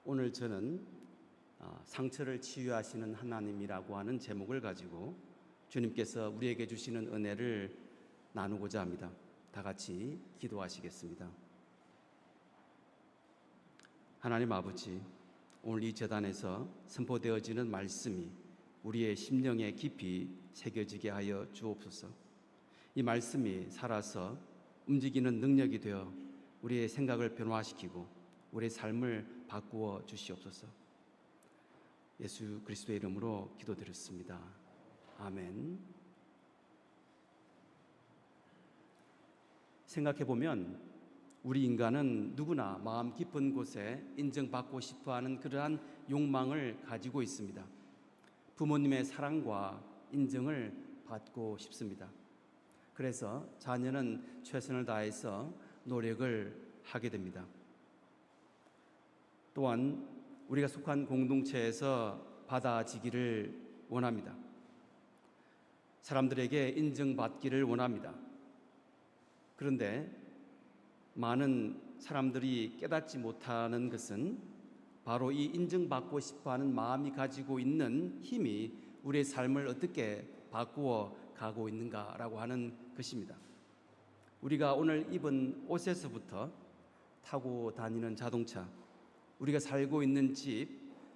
오늘 저는 상처를 치유하시는 하나님이라고 하는 제목을 가지고 주님께서 우리에게 주시는 은혜를 나누고자 합니다. 다 같이 기도하시겠습니다. 하나님 아버지, 오늘 이 제단에서 선포되어지는 말씀이 우리의 심령에 깊이 새겨지게 하여 주옵소서. 이 말씀이 살아서 움직이는 능력이 되어 우리의 생각을 변화시키고 우리의 삶을 바꾸어 주시옵소서. 예수 그리스도의 이름으로 기도드렸습니다. 아멘. 생각해보면 우리 인간은 누구나 마음 깊은 곳에 인정받고 싶어하는 그러한 욕망을 가지고 있습니다. 부모님의 사랑과 인정을 받고 싶습니다. 그래서 자녀는 최선을 다해서 노력을 하게 됩니다. 또한 우리가 속한 공동체에서 받아지기를 원합니다. 사람들에게 인정받기를 원합니다. 그런데 많은 사람들이 깨닫지 못하는 것은 바로 이 인정받고 싶어하는 마음이 가지고 있는 힘이 우리의 삶을 어떻게 바꾸어 가고 있는가라고 하는 것입니다. 우리가 오늘 입은 옷에서부터 타고 다니는 자동차, 우리가 살고 있는 집,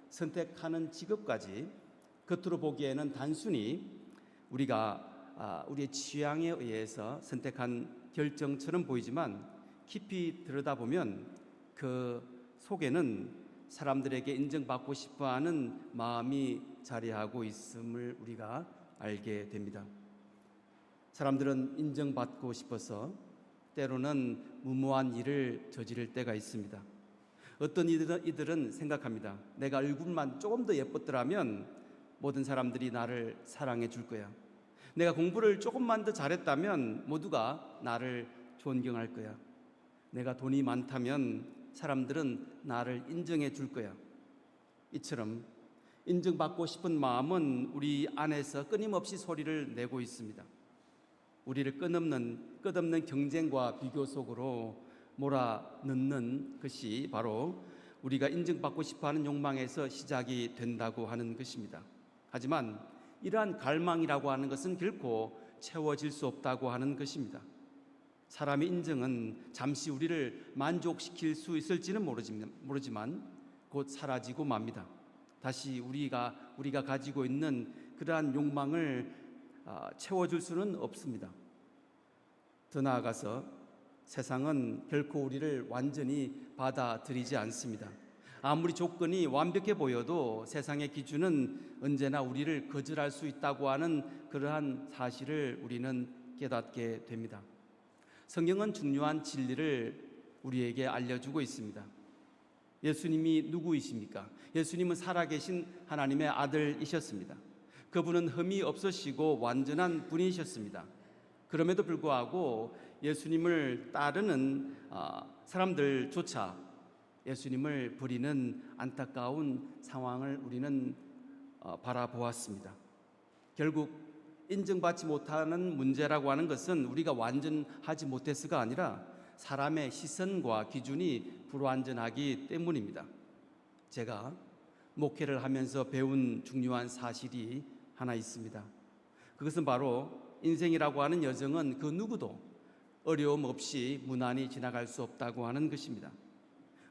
선택하는 직업까지 겉으로 보기에는 단순히 우리가 우리의 취향에 의해서 선택한 결정처럼 보이지만 깊이 들여다보면 그 속에는 사람들에게 인정받고 싶어하는 마음이 자리하고 있음을 우리가 알게 됩니다. 사람들은 인정받고 싶어서 때로는 무모한 일을 저지를 때가 있습니다. 어떤 이들은 생각합니다. 내가 얼굴만 조금 더 예뻤더라면 모든 사람들이 나를 사랑해 줄 거야. 내가 공부를 조금만 더 잘했다면 모두가 나를 존경할 거야. 내가 돈이 많다면 사람들은 나를 인정해 줄 거야. 이처럼 인정받고 싶은 마음은 우리 안에서 끊임없이 소리를 내고 있습니다. 우리를 끝없는 경쟁과 비교 속으로 몰아넣는 것이 바로 우리가 인정받고 싶어하는 욕망에서 시작이 된다고 하는 것입니다. 하지만 이러한 갈망이라고 하는 것은 결코 채워질 수 없다고 하는 것입니다. 사람의 인정은 잠시 우리를 만족시킬 수 있을지는 모르지만 곧 사라지고 맙니다. 다시 우리가 가지고 있는 그러한 욕망을 채워줄 수는 없습니다. 더 나아가서 세상은 결코 우리를 완전히 받아들이지 않습니다. 아무리 조건이 완벽해 보여도 세상의 기준은 언제나 우리를 거절할 수 있다고 하는 그러한 사실을 우리는 깨닫게 됩니다. 성경은 중요한 진리를 우리에게 알려주고 있습니다. 예수님이 누구이십니까? 예수님은 살아계신 하나님의 아들이셨습니다. 그분은 흠이 없으시고 완전한 분이셨습니다. 그럼에도 불구하고 예수님을 따르는 사람들조차 예수님을 버리는 안타까운 상황을 우리는 바라보았습니다. 결국 인정받지 못하는 문제라고 하는 것은 우리가 완전하지 못해서가 아니라 사람의 시선과 기준이 불완전하기 때문입니다. 제가 목회를 하면서 배운 중요한 사실이 하나 있습니다. 그것은 바로 인생이라고 하는 여정은 그 누구도 어려움 없이 무난히 지나갈 수 없다고 하는 것입니다.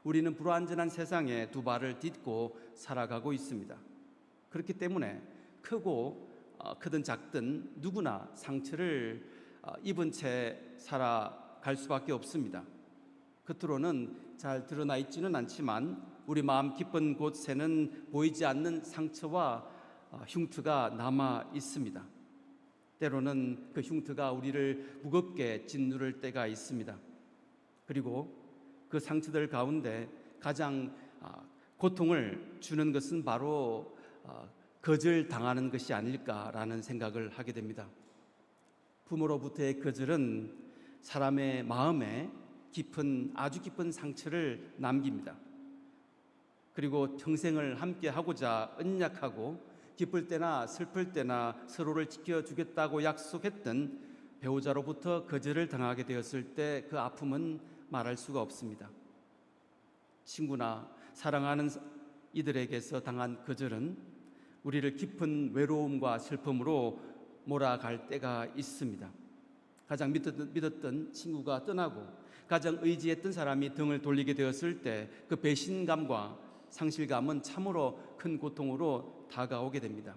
우리는 불완전한 세상에 두 발을 딛고 살아가고 있습니다. 그렇기 때문에 크든 작든 누구나 상처를 입은 채 살아갈 수밖에 없습니다. 겉으로는 잘 드러나 있지는 않지만 우리 마음 깊은 곳에는 보이지 않는 상처와 흉터가 남아 있습니다. 때로는 그 흉터가 우리를 무겁게 짓누를 때가 있습니다. 그리고 그 상처들 가운데 가장 고통을 주는 것은 바로 거절당하는 것이 아닐까라는 생각을 하게 됩니다. 부모로부터의 거절은 사람의 마음에 아주 깊은 상처를 남깁니다. 그리고 평생을 함께 하고자 언약하고 기쁠 때나 슬플 때나 서로를 지켜주겠다고 약속했던 배우자로부터 거절을 당하게 되었을 때 그 아픔은 말할 수가 없습니다. 친구나 사랑하는 이들에게서 당한 거절은 우리를 깊은 외로움과 슬픔으로 몰아갈 때가 있습니다. 가장 믿었던 친구가 떠나고 가장 의지했던 사람이 등을 돌리게 되었을 때 그 배신감과 상실감은 참으로 큰 고통으로 다가오게 됩니다.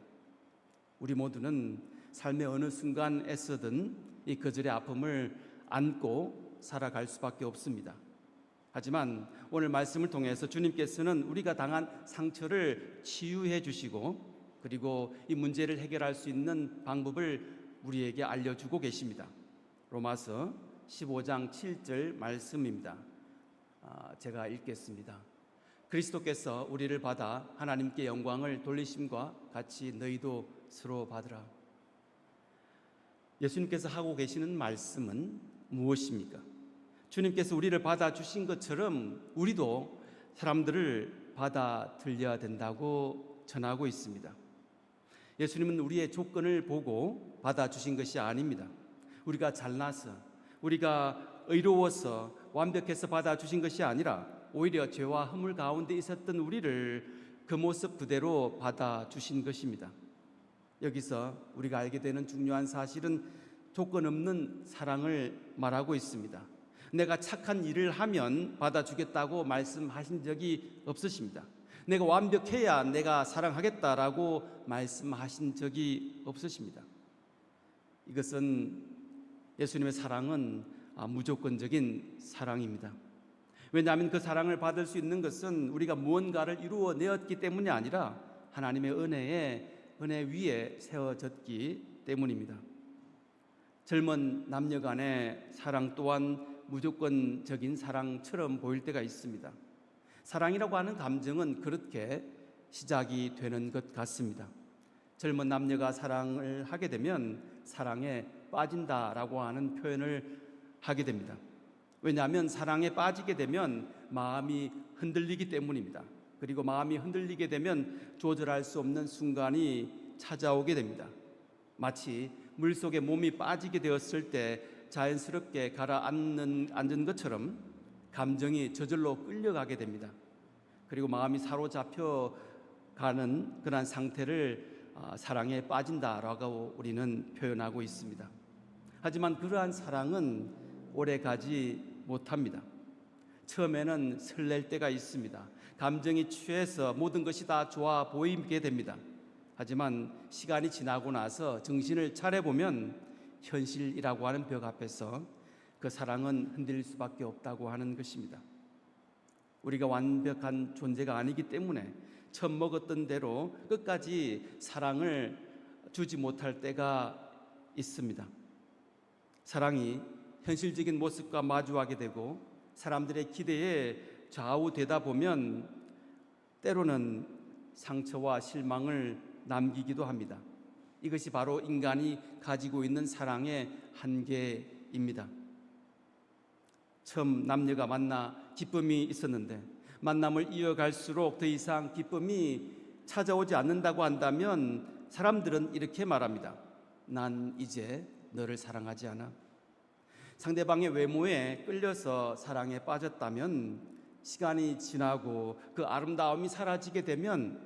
우리 모두는 삶의 어느 순간에서든 이 거절의 아픔을 안고 살아갈 수밖에 없습니다. 하지만 오늘 말씀을 통해서 주님께서는 우리가 당한 상처를 치유해 주시고 그리고 이 문제를 해결할 수 있는 방법을 우리에게 알려주고 계십니다. 로마서 15장 7절 말씀입니다. 제가 읽겠습니다. 그리스도께서 우리를 받아 하나님께 영광을 돌리심과 같이 너희도 서로 받으라. 예수님께서 하고 계시는 말씀은 무엇입니까? 주님께서 우리를 받아주신 것처럼 우리도 사람들을 받아들여야 된다고 전하고 있습니다. 예수님은 우리의 조건을 보고 받아주신 것이 아닙니다. 우리가 잘나서, 우리가 의로워서, 완벽해서 받아주신 것이 아니라 오히려 죄와 허물 가운데 있었던 우리를 그 모습 그대로 받아주신 것입니다. 여기서 우리가 알게 되는 중요한 사실은 조건 없는 사랑을 말하고 있습니다. 내가 착한 일을 하면 받아주겠다고 말씀하신 적이 없으십니다. 내가 완벽해야 내가 사랑하겠다라고 말씀하신 적이 없으십니다. 이것은 예수님의 사랑은 무조건적인 사랑입니다. 왜냐하면 그 사랑을 받을 수 있는 것은 우리가 무언가를 이루어내었기 때문이 아니라 하나님의 은혜 위에 세워졌기 때문입니다. 젊은 남녀 간의 사랑 또한 무조건적인 사랑처럼 보일 때가 있습니다. 사랑이라고 하는 감정은 그렇게 시작이 되는 것 같습니다. 젊은 남녀가 사랑을 하게 되면 사랑에 빠진다라고 하는 표현을 하게 됩니다. 왜냐하면 사랑에 빠지게 되면 마음이 흔들리기 때문입니다. 그리고 마음이 흔들리게 되면 조절할 수 없는 순간이 찾아오게 됩니다. 마치 물속에 몸이 빠지게 되었을 때 자연스럽게 가라앉는 것처럼 감정이 저절로 끌려가게 됩니다. 그리고 마음이 사로잡혀 가는 그런 상태를 사랑에 빠진다라고 우리는 표현하고 있습니다. 하지만 그러한 사랑은 오래가지 못합니다. 처음에는 설렐 때가 있습니다. 감정이 취해서 모든 것이 다 좋아 보이게 됩니다. 하지만 시간이 지나고 나서 정신을 차려보면 현실이라고 하는 벽 앞에서 그 사랑은 흔들릴 수밖에 없다고 하는 것입니다. 우리가 완벽한 존재가 아니기 때문에 처음 먹었던 대로 끝까지 사랑을 주지 못할 때가 있습니다. 사랑이 현실적인 모습과 마주하게 되고 사람들의 기대에 좌우되다 보면 때로는 상처와 실망을 남기기도 합니다. 이것이 바로 인간이 가지고 있는 사랑의 한계입니다. 처음 남녀가 만나 기쁨이 있었는데 만남을 이어갈수록 더 이상 기쁨이 찾아오지 않는다고 한다면 사람들은 이렇게 말합니다. 난 이제 너를 사랑하지 않아. 상대방의 외모에 끌려서 사랑에 빠졌다면 시간이 지나고 그 아름다움이 사라지게 되면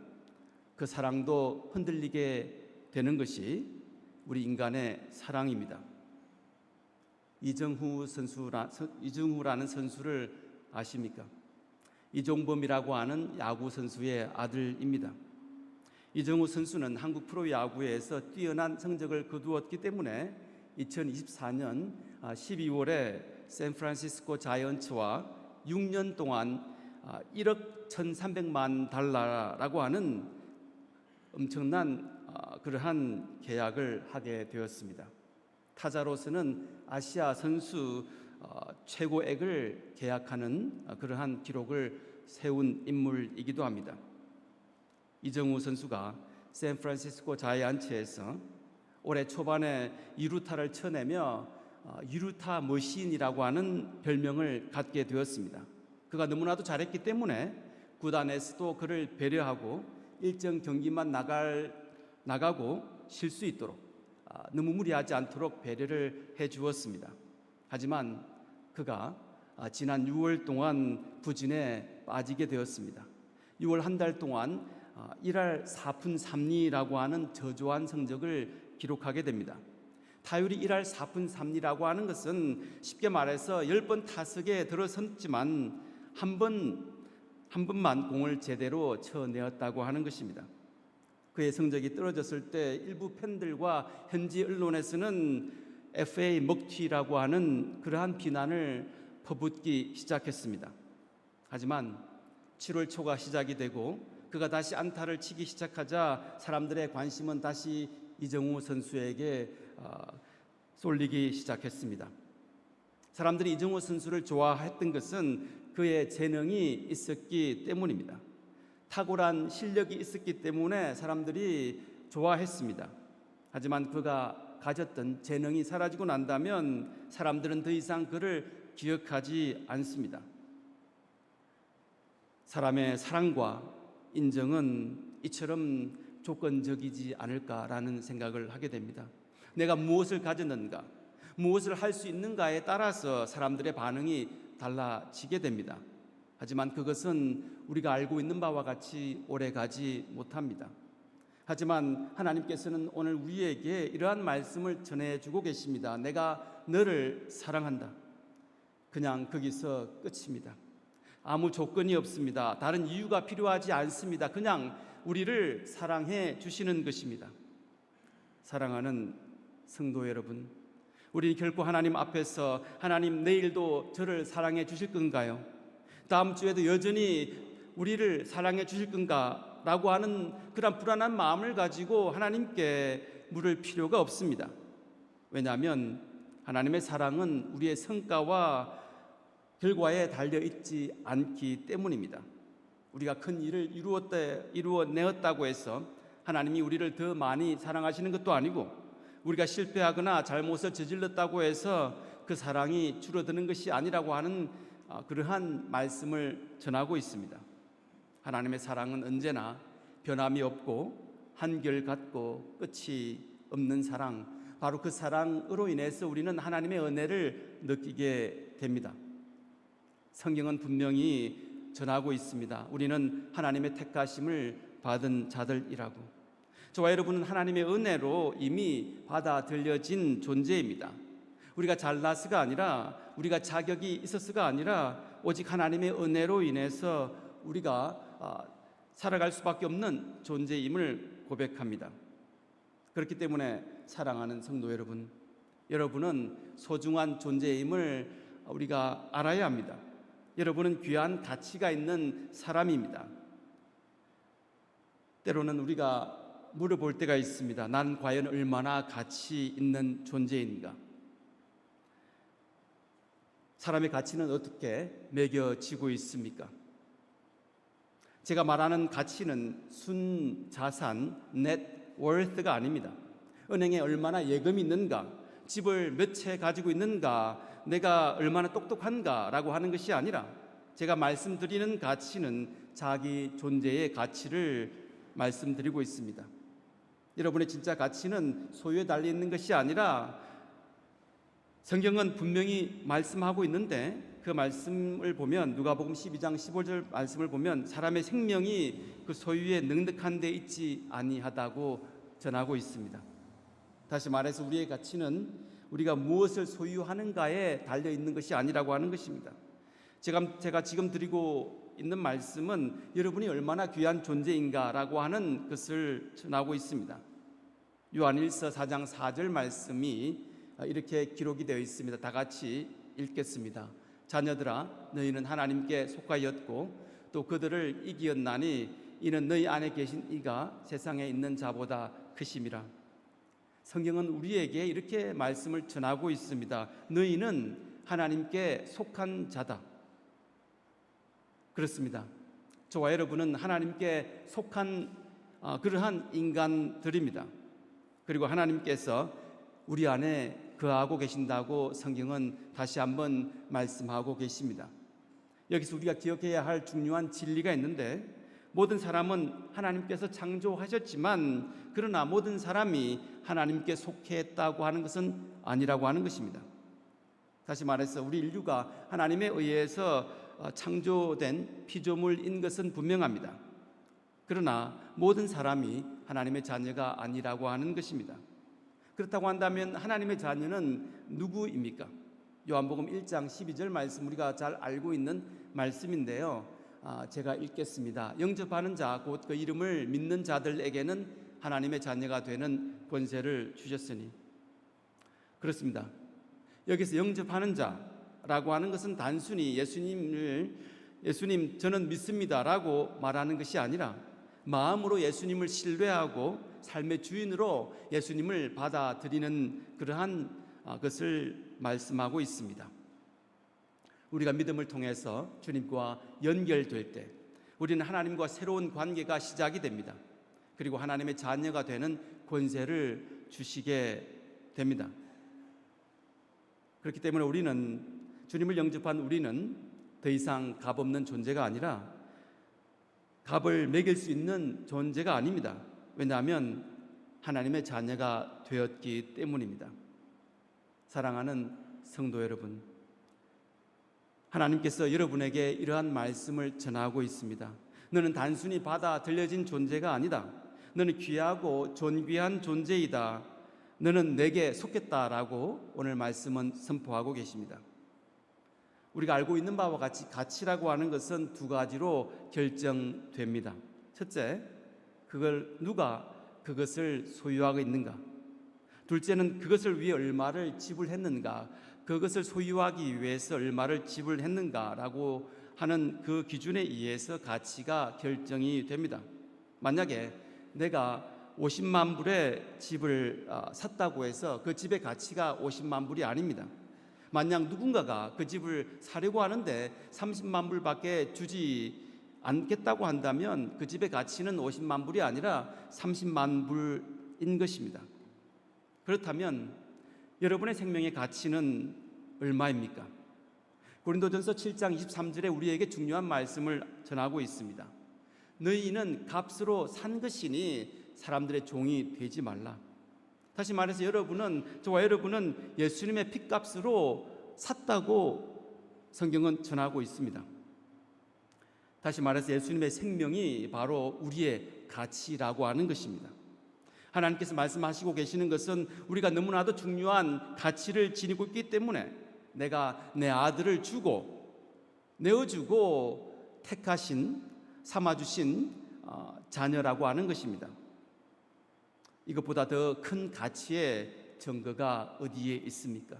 그 사랑도 흔들리게 되는 것이 우리 인간의 사랑입니다. 이정후라는 선수를 아십니까? 이종범이라고 하는 야구 선수의 아들입니다. 이정후 선수는 한국 프로야구에서 뛰어난 성적을 거두었기 때문에 2024년 12월에 샌프란시스코 자이언츠와 6년 동안 1억 1,300만 달러라고 하는 엄청난 그러한 계약을 하게 되었습니다. 타자로서는 아시아 선수 최고액을 계약하는 그러한 기록을 세운 인물이기도 합니다. 이정후 선수가 샌프란시스코 자이언츠에서 올해 초반에 2루타를 쳐내며 2루타 머신이라고 하는 별명을 갖게 되었습니다. 그가 너무나도 잘했기 때문에 구단에서도 그를 배려하고 일정 경기만 나가고 쉴 수 있도록 너무 무리하지 않도록 배려를 해 주었습니다. 하지만 그가 지난 6월 동안 부진에 빠지게 되었습니다. 6월 한 달 동안 1할 4푼 3리라고 하는 저조한 성적을 기록하게 됩니다. 타율이 1할 4푼 3리라고 하는 것은 쉽게 말해서 10번 타석에 들어섰지만 한 번만 공을 제대로 쳐내었다고 하는 것입니다. 그의 성적이 떨어졌을 때 일부 팬들과 현지 언론에서는 FA 먹튀라고 하는 그러한 비난을 퍼붓기 시작했습니다. 하지만 7월 초가 시작이 되고 그가 다시 안타를 치기 시작하자 사람들의 관심은 다시 이정우 선수에게 쏠리기 시작했습니다. 사람들이 이정우 선수를 좋아했던 것은 그의 재능이 있었기 때문입니다. 탁월한 실력이 있었기 때문에 사람들이 좋아했습니다. 하지만 그가 가졌던 재능이 사라지고 난다면 사람들은 더 이상 그를 기억하지 않습니다. 사람의 사랑과 인정은 이처럼 조건적이지 않을까라는 생각을 하게 됩니다. 내가 무엇을 가졌는가, 무엇을 할 수 있는가에 따라서 사람들의 반응이 달라지게 됩니다. 하지만 그것은 우리가 알고 있는 바와 같이 오래가지 못합니다. 하지만 하나님께서는 오늘 우리에게 이러한 말씀을 전해주고 계십니다. 내가 너를 사랑한다. 그냥 거기서 끝입니다. 아무 조건이 없습니다. 다른 이유가 필요하지 않습니다. 그냥 우리를 사랑해 주시는 것입니다. 사랑하는 성도 여러분, 우리 결코 하나님 앞에서 하나님 내일도 저를 사랑해 주실 건가요? 다음 주에도 여전히 우리를 사랑해 주실 건가? 라고 하는 그런 불안한 마음을 가지고 하나님께 물을 필요가 없습니다. 왜냐하면 하나님의 사랑은 우리의 성과와 결과에 달려있지 않기 때문입니다. 우리가 큰 일을 이루어내었다고 해서 하나님이 우리를 더 많이 사랑하시는 것도 아니고, 우리가 실패하거나 잘못을 저질렀다고 해서 그 사랑이 줄어드는 것이 아니라고 하는 그러한 말씀을 전하고 있습니다. 하나님의 사랑은 언제나 변함이 없고 한결같고 끝이 없는 사랑, 바로 그 사랑으로 인해서 우리는 하나님의 은혜를 느끼게 됩니다. 성경은 분명히 전하고 있습니다. 우리는 하나님의 택하심을 받은 자들이라고. 저와 여러분은 하나님의 은혜로 이미 받아들여진 존재입니다. 우리가 잘나서가 아니라, 우리가 자격이 있어서가 아니라 오직 하나님의 은혜로 인해서 우리가 살아갈 수밖에 없는 존재임을 고백합니다. 그렇기 때문에 사랑하는 성도 여러분, 여러분은 소중한 존재임을 우리가 알아야 합니다. 여러분은 귀한 가치가 있는 사람입니다. 때로는 우리가 물어볼 때가 있습니다. 난 과연 얼마나 가치 있는 존재인가? 사람의 가치는 어떻게 매겨지고 있습니까? 제가 말하는 가치는 순자산, networth가 아닙니다. 은행에 얼마나 예금이 있는가, 집을 몇 채 가지고 있는가, 내가 얼마나 똑똑한가 라고 하는 것이 아니라, 제가 말씀드리는 가치는 자기 존재의 가치를 말씀드리고 있습니다. 여러분의 진짜 가치는 소유에 달려있는 것이 아니라, 성경은 분명히 말씀하고 있는데 그 말씀을 보면, 누가복음 12장 15절 말씀을 보면 사람의 생명이 그 소유에 넉넉한 데 있지 아니하다고 전하고 있습니다. 다시 말해서 우리의 가치는 우리가 무엇을 소유하는가에 달려있는 것이 아니라고 하는 것입니다. 제가 지금 드리고 있는 말씀은 여러분이 얼마나 귀한 존재인가라고 하는 것을 전하고 있습니다. 요한일서 4장 4절 말씀이 이렇게 기록이 되어 있습니다. 다 같이 읽겠습니다. 자녀들아, 너희는 하나님께 속하였고 또 그들을 이기었나니 이는 너희 안에 계신 이가 세상에 있는 자보다 크심이라. 성경은 우리에게 이렇게 말씀을 전하고 있습니다. 너희는 하나님께 속한 자다. 그렇습니다. 저와 여러분은 하나님께 속한 그러한 인간들입니다. 그리고 하나님께서 우리 안에 거하고 계신다고 성경은 다시 한번 말씀하고 계십니다. 여기서 우리가 기억해야 할 중요한 진리가 있는데, 모든 사람은 하나님께서 창조하셨지만 그러나 모든 사람이 하나님께 속했다고 하는 것은 아니라고 하는 것입니다. 다시 말해서 우리 인류가 하나님에 의해서 창조된 피조물인 것은 분명합니다. 그러나 모든 사람이 하나님의 자녀가 아니라고 하는 것입니다. 그렇다고 한다면 하나님의 자녀는 누구입니까? 요한복음 1장 12절 말씀, 우리가 잘 알고 있는 말씀인데요. 제가 읽겠습니다. 영접하는 자, 곧 그 이름을 믿는 자들에게는 하나님의 자녀가 되는 권세를 주셨으니. 그렇습니다. 여기서 영접하는 자라고 하는 것은 단순히 예수님 저는 믿습니다라고 말하는 것이 아니라 마음으로 예수님을 신뢰하고 삶의 주인으로 예수님을 받아들이는 그러한 것을 말씀하고 있습니다. 우리가 믿음을 통해서 주님과 연결될 때 우리는 하나님과 새로운 관계가 시작이 됩니다. 그리고 하나님의 자녀가 되는 권세를 주시게 됩니다. 그렇기 때문에 주님을 영접한 우리는 더 이상 값없는 존재가 아니라 값을 매길 수 있는 존재가 아닙니다. 왜냐하면 하나님의 자녀가 되었기 때문입니다. 사랑하는 성도 여러분, 하나님께서 여러분에게 이러한 말씀을 전하고 있습니다. 너는 단순히 받아 들려진 존재가 아니다. 너는 귀하고 존귀한 존재이다. 너는 내게 속했다라고 오늘 말씀은 선포하고 계십니다. 우리가 알고 있는 바와 같이 가치라고 하는 것은 두 가지로 결정됩니다. 첫째, 누가 그것을 소유하고 있는가. 둘째는 그것을 위해 얼마를 지불했는가, 그것을 소유하기 위해서 얼마를 지불했는가라고 하는 그 기준에 의해서 가치가 결정이 됩니다. 만약에 내가 50만 불의 집을 샀다고 해서 그 집의 가치가 50만 불이 아닙니다. 만약 누군가가 그 집을 사려고 하는데 30만 불밖에 주지 않겠다고 한다면 그 집의 가치는 50만 불이 아니라 30만 불인 것입니다. 그렇다면 여러분의 생명의 가치는 얼마입니까? 고린도전서 7장 23절에 우리에게 중요한 말씀을 전하고 있습니다. 너희는 값으로 산 것이니 사람들의 종이 되지 말라. 다시 말해서 저와 여러분은 예수님의 핏값으로 샀다고 성경은 전하고 있습니다. 다시 말해서 예수님의 생명이 바로 우리의 가치라고 하는 것입니다. 하나님께서 말씀하시고 계시는 것은 우리가 너무나도 중요한 가치를 지니고 있기 때문에 내가 내 아들을 내어주고 삼아주신 자녀라고 하는 것입니다. 이것보다 더 큰 가치의 증거가 어디에 있습니까?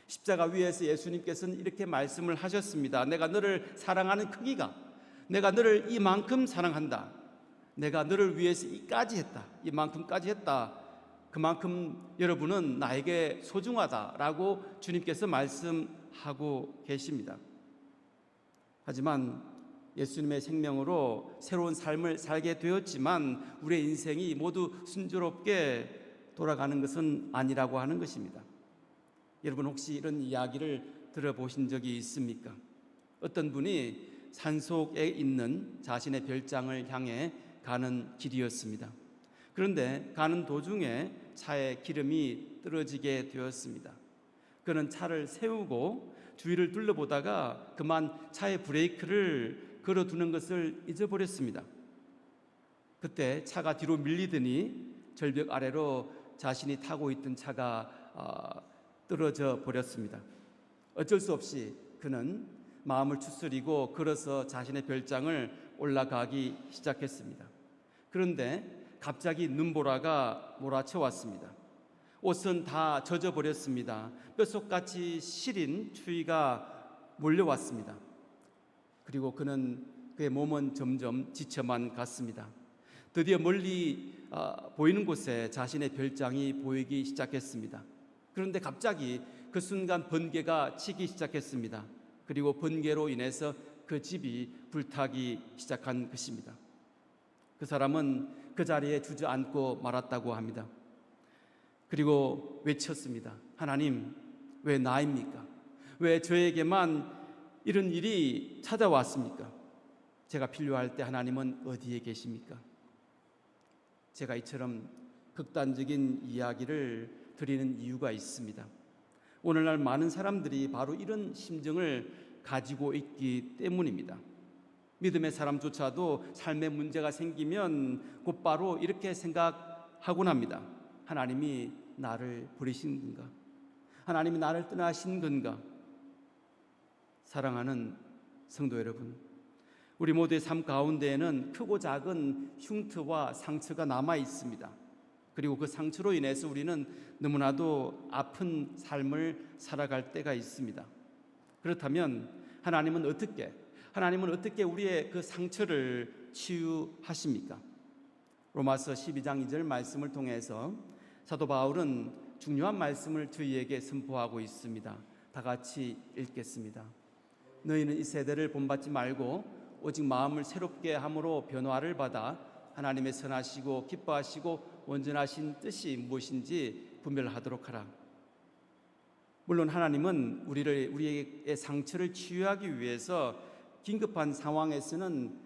십자가 위에서 예수님께서는 이렇게 말씀을 하셨습니다. 내가 너를 사랑하는 크기가, 내가 너를 이만큼 사랑한다. 내가 너를 위해서 이만큼까지 했다. 그만큼 여러분은 나에게 소중하다라고 주님께서 말씀하고 계십니다. 하지만 예수님의 생명으로 새로운 삶을 살게 되었지만 우리의 인생이 모두 순조롭게 돌아가는 것은 아니라고 하는 것입니다. 여러분 혹시 이런 이야기를 들어보신 적이 있습니까? 어떤 분이 산속에 있는 자신의 별장을 향해 가는 길이었습니다. 그런데 가는 도중에 차에 기름이 떨어지게 되었습니다. 그는 차를 세우고 주위를 둘러보다가 그만 차의 브레이크를 걸어두는 것을 잊어버렸습니다. 그때 차가 뒤로 밀리더니 절벽 아래로 자신이 타고 있던 차가 떨어져 버렸습니다. 어쩔 수 없이 그는 마음을 추스리고 걸어서 자신의 별장을 올라가기 시작했습니다. 그런데 갑자기 눈보라가 몰아쳐 왔습니다. 옷은 다 젖어버렸습니다. 뼛속같이 시린 추위가 몰려왔습니다. 그리고 그의 몸은 점점 지쳐만 갔습니다. 드디어 멀리 보이는 곳에 자신의 별장이 보이기 시작했습니다. 그런데 갑자기 그 순간 번개가 치기 시작했습니다. 그리고 번개로 인해서 그 집이 불타기 시작한 것입니다. 그 사람은 그 자리에 주저앉고 말았다고 합니다. 그리고 외쳤습니다. 하나님, 왜 나입니까? 왜 저에게만 이런 일이 찾아왔습니까? 제가 필요할 때 하나님은 어디에 계십니까? 제가 이처럼 극단적인 이야기를 드리는 이유가 있습니다. 오늘날 많은 사람들이 바로 이런 심정을 가지고 있기 때문입니다. 믿음의 사람조차도 삶의 문제가 생기면 곧바로 이렇게 생각하곤 합니다. 하나님이 나를 버리신 건가? 하나님이 나를 떠나신 건가? 사랑하는 성도 여러분, 우리 모두의 삶 가운데에는 크고 작은 흉터와 상처가 남아 있습니다. 그리고 그 상처로 인해서 우리는 너무나도 아픈 삶을 살아갈 때가 있습니다. 그렇다면 하나님은 어떻게 우리의 그 상처를 치유하십니까? 로마서 12장 2절 말씀을 통해서 사도 바울은 중요한 말씀을 저희에게 선포하고 있습니다. 다 같이 읽겠습니다. 너희는 이 세대를 본받지 말고 오직 마음을 새롭게 함으로 변화를 받아 하나님의 선하시고 기뻐하시고 온전하신 뜻이 무엇인지 분별하도록 하라. 물론 하나님은 우리의 상처를 치유하기 위해서 긴급한 상황에서는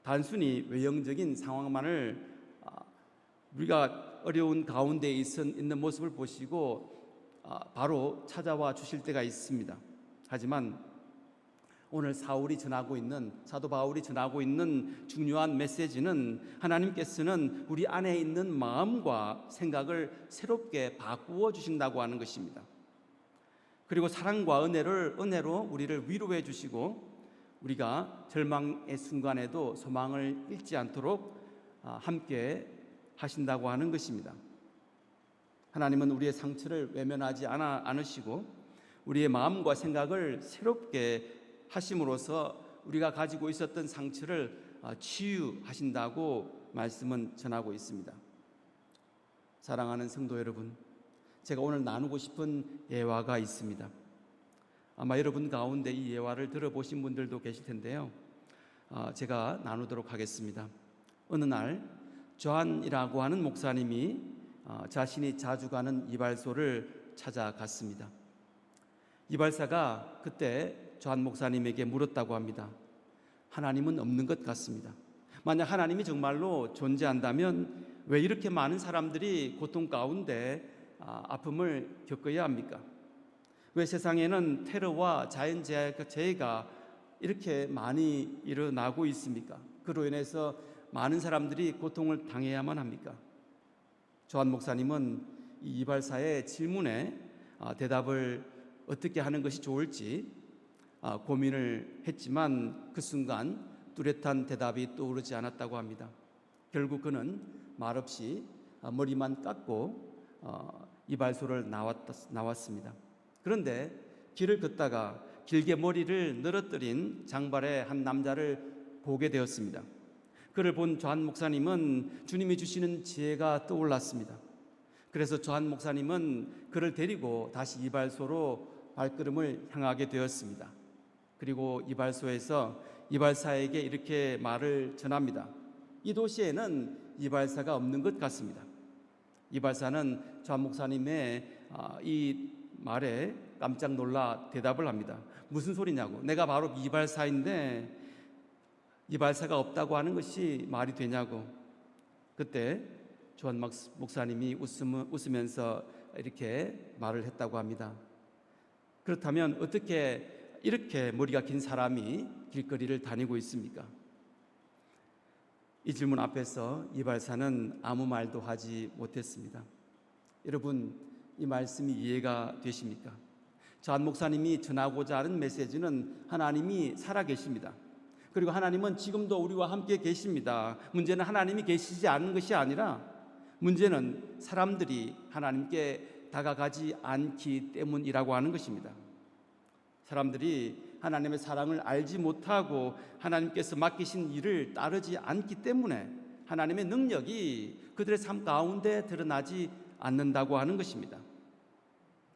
단순히 외형적인 상황만을 우리가 어려운 가운데 있는 모습을 보시고 바로 찾아와 주실 때가 있습니다. 하지만 오늘 사도 바울이 전하고 있는 중요한 메시지는 하나님께서는 우리 안에 있는 마음과 생각을 새롭게 바꾸어 주신다고 하는 것입니다. 그리고 사랑과 은혜로 우리를 위로해 주시고 우리가 절망의 순간에도 소망을 잃지 않도록 함께 하신다고 하는 것입니다. 하나님은 우리의 상처를 외면하지 않으시고 우리의 마음과 생각을 새롭게 하심으로써 우리가 가지고 있었던 상처를 치유하신다고 말씀은 전하고 있습니다. 사랑하는 성도 여러분, 제가 오늘 나누고 싶은 예화가 있습니다. 아마 여러분 가운데 이 예화를 들어보신 분들도 계실 텐데요. 제가 나누도록 하겠습니다. 어느 날 존이라고 하는 목사님이 자신이 자주 가는 이발소를 찾아갔습니다. 이발사가 그때 존 목사님에게 물었다고 합니다. 하나님은 없는 것 같습니다. 만약 하나님이 정말로 존재한다면 왜 이렇게 많은 사람들이 고통 가운데 아픔을 겪어야 합니까? 왜 세상에는 테러와 자연재해가 이렇게 많이 일어나고 있습니까? 그로 인해서 많은 사람들이 고통을 당해야만 합니까? 존 목사님은 이 이발사의 질문에 대답을 어떻게 하는 것이 좋을지 고민을 했지만 그 순간 뚜렷한 대답이 떠오르지 않았다고 합니다. 결국 그는 말없이 머리만 깎고 이발소를 나왔습니다. 그런데 길을 걷다가 길게 머리를 늘어뜨린 장발의 한 남자를 보게 되었습니다. 그를 본 존 목사님은 주님이 주시는 지혜가 떠올랐습니다. 그래서 존 목사님은 그를 데리고 다시 이발소로 발걸음을 향하게 되었습니다. 그리고 이발소에서 이발사에게 이렇게 말을 전합니다. 이 도시에는 이발사가 없는 것 같습니다. 이발사는 존 목사님의 이 말에 깜짝 놀라 대답을 합니다. 무슨 소리냐고. 내가 바로 이발사인데 이발사가 없다고 하는 것이 말이 되냐고. 그때 존 목사님이 웃으면서 이렇게 말을 했다고 합니다. 그렇다면 어떻게 이렇게 머리가 긴 사람이 길거리를 다니고 있습니까? 이 질문 앞에서 이발사는 아무 말도 하지 못했습니다. 여러분, 이 말씀이 이해가 되십니까? 존 목사님이 전하고자 하는 메시지는 하나님이 살아계십니다. 그리고 하나님은 지금도 우리와 함께 계십니다. 문제는 하나님이 계시지 않는 것이 아니라 문제는 사람들이 하나님께 다가가지 않기 때문이라고 하는 것입니다. 사람들이 하나님의 사랑을 알지 못하고 하나님께서 맡기신 일을 따르지 않기 때문에 하나님의 능력이 그들의 삶 가운데 드러나지 않는다고 하는 것입니다.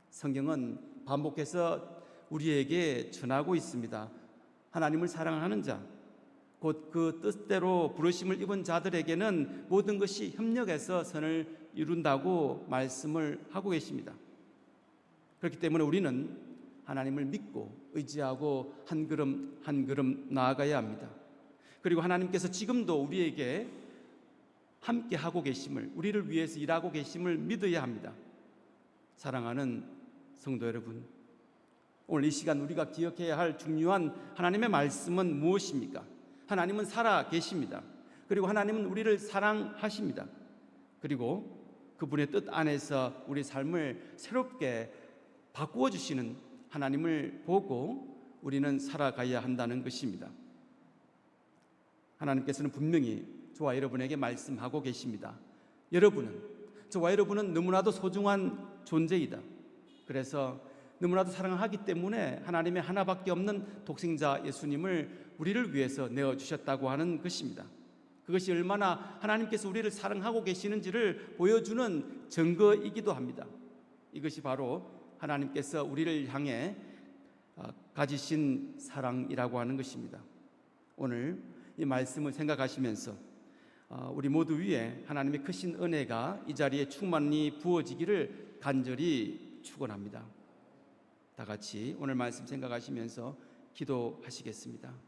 성경은 반복해서 우리에게 전하고 있습니다. 하나님을 사랑하는 자, 곧 그 뜻대로 부르심을 입은 자들에게는 모든 것이 협력해서 선을 이룬다고 말씀을 하고 계십니다. 그렇기 때문에 우리는 하나님을 믿고 의지하고 한 걸음 한 걸음 나아가야 합니다. 그리고 하나님께서 지금도 우리에게 함께 하고 계심을, 우리를 위해서 일하고 계심을 믿어야 합니다. 사랑하는 성도 여러분, 오늘 이 시간 우리가 기억해야 할 중요한 하나님의 말씀은 무엇입니까? 하나님은 살아 계십니다. 그리고 하나님은 우리를 사랑하십니다. 그리고 그분의 뜻 안에서 우리 삶을 새롭게 바꾸어 주시는 하나님을 보고 우리는 살아가야 한다는 것입니다. 하나님께서는 분명히 저와 여러분에게 말씀하고 계십니다. 저와 여러분은 너무나도 소중한 존재이다. 그래서 너무나도 사랑하기 때문에 하나님의 하나밖에 없는 독생자 예수님을 우리를 위해서 내어주셨다고 하는 것입니다. 그것이 얼마나 하나님께서 우리를 사랑하고 계시는지를 보여주는 증거이기도 합니다. 이것이 바로 하나님께서 우리를 향해 가지신 사랑이라고 하는 것입니다. 오늘 이 말씀을 생각하시면서 우리 모두 위에 하나님의 크신 은혜가 이 자리에 충만히 부어지기를 간절히 축원합니다. 다 같이 오늘 말씀 생각하시면서 기도하시겠습니다.